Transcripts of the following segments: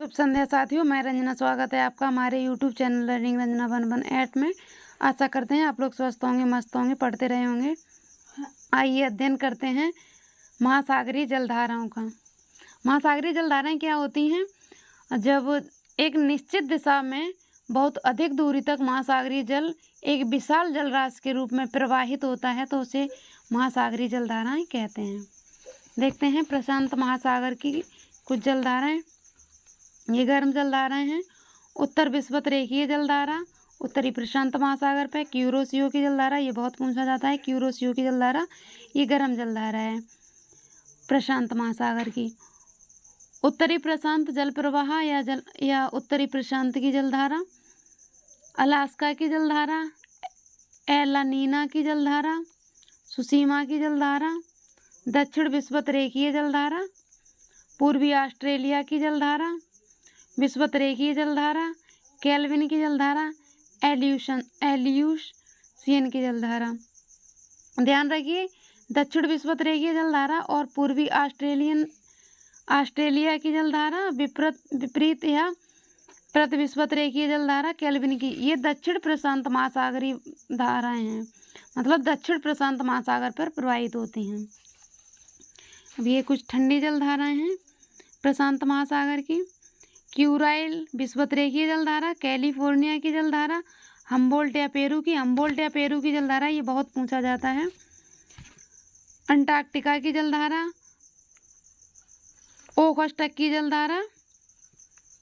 शुभ संध्या साथियों, मैं रंजना। स्वागत है आपका हमारे यूट्यूब चैनल लर्निंग रंजना 118 में। आशा करते हैं आप लोग स्वस्थ होंगे, मस्त होंगे, पढ़ते रहे होंगे। आइए अध्ययन करते हैं महासागरीय जलधाराओं का। महासागरीय जलधाराएं क्या होती हैं? जब एक निश्चित दिशा में बहुत अधिक दूरी तक महासागरीय जल एक विशाल जलराशि के रूप में प्रवाहित होता है तो उसे महासागरीय जलधाराएं कहते हैं। देखते हैं प्रशांत महासागर की कुछ जलधाराएं। ये गर्म जलधाराएं हैं। उत्तर विषुवत रेखीय जलधारा उत्तरी प्रशांत महासागर पर। क्यूरोसियो की जलधारा, ये बहुत पूछा जाता है। क्यूरोसियो की जलधारा ये गर्म जलधारा है प्रशांत महासागर की। उत्तरी प्रशांत जल प्रवाह या उत्तरी प्रशांत की जलधारा। अलास्का की जलधारा, एलानीना की जलधारा, सुसीमा की जलधारा। दक्षिण विषुवत रेखीय जलधारा, पूर्वी ऑस्ट्रेलिया की जलधारा, विषुवत रेखीय जलधारा, केल्विन की जलधारा, एल्यूशियन की जलधारा। ध्यान रखिए, दक्षिण विषुवत रेखीय जलधारा और पूर्वी ऑस्ट्रेलिया की जलधारा, विपरीत या प्रत विषुवत रेखीय जलधारा केल्विन की, ये दक्षिण प्रशांत महासागरीय धाराएं हैं, मतलब दक्षिण प्रशांत महासागर पर प्रवाहित होती हैं। अब ये कुछ ठंडी जलधाराएं हैं प्रशांत महासागर की। क्यूराइल विषुवत रेखीय जलधारा, कैलिफोर्निया की जलधारा, हम्बोल्ट या पेरू की जलधारा, ये बहुत पूछा जाता है। अंटार्कटिका की जलधारा, ओखोस्टक की जलधारा,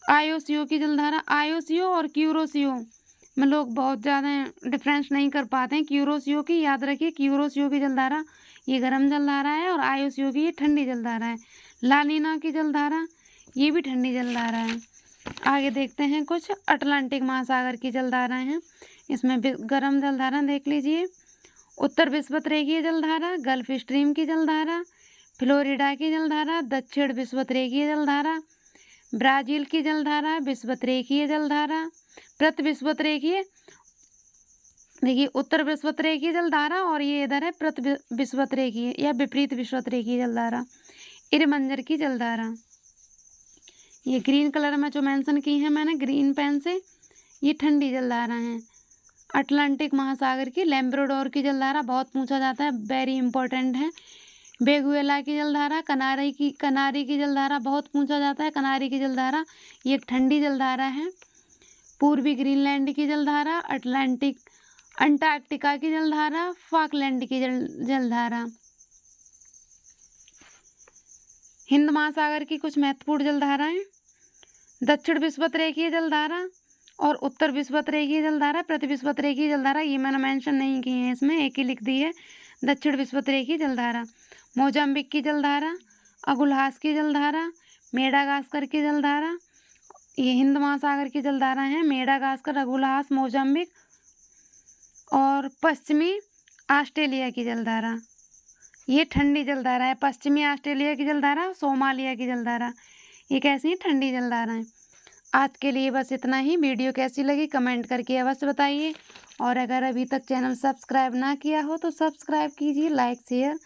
आयोसियो की जलधारा। आयोसियो और क्यूरोसियो में लोग बहुत ज़्यादा डिफरेंस नहीं कर पाते हैं। क्यूरोसियो की याद रखिए, क्यूरोसियो की जलधारा ये गर्म जलधारा है और आयोसियो की ये ठंडी जलधारा है। लानीना की जलधारा ये भी ठंडी जलधारा है। आगे देखते हैं कुछ अटलांटिक महासागर की जलधाराएं हैं। इसमें गर्म जलधारा देख लीजिए। उत्तर विषुवत रेखीय जलधारा, गल्फ स्ट्रीम की जलधारा, फ्लोरिडा की जलधारा, दक्षिण विषुवत रेखीय जलधारा, ब्राज़ील की जलधारा, विषुवत रेखीय जलधारा, प्रत विषुवत रेखीय, देखिए उत्तर विषुवत रेखीय जलधारा और ये इधर है प्रत विषुवत रेखीय या विपरीत विषुवत रेखीय जलधारा। इरमंजर की जलधारा, ये ग्रीन कलर में जो मेंशन की है मैंने ग्रीन पेन से, ये ठंडी जलधारा हैं। अटलांटिक महासागर की लैब्राडोर की जलधारा बहुत पूछा जाता है, वेरी इंपॉर्टेंट है। वेगुएला की जलधारा, कनारी की जलधारा बहुत पूछा जाता है। कनारी की जलधारा ये एक ठंडी जलधारा है। पूर्वी ग्रीनलैंड की जलधारा, अंटार्कटिका की जलधारा, फॉकलैंड की जलधारा। हिंद महासागर की कुछ महत्वपूर्ण जलधाराएं। दक्षिण विषुवत रेखीय जलधारा और उत्तर विषुवत रेखीय जलधारा, प्रति विषुवत रेखीय जलधारा ये मैंने मेंशन नहीं की है, इसमें एक ही लिख दी है। दक्षिण विषुवत रेखीय जलधारा। मोजाम्बिक की जलधारा, अगुल्हास की जलधारा, मेडागास्कर की जलधारा, ये हिंद महासागर की जलधारा है। Madagascar, Agulhas, Mozambique. और पश्चिमी ऑस्ट्रेलिया की जलधारा, ये ठंडी जलधारा है। पश्चिमी ऑस्ट्रेलिया की जलधारा, सोमालिया की जलधारा, ये कैसी है? ठंडी जलधाराएं। आज के लिए बस इतना ही। वीडियो कैसी लगी कमेंट करके अवश्य बताइए और अगर अभी तक चैनल सब्सक्राइब ना किया हो तो सब्सक्राइब कीजिए, लाइक शेयर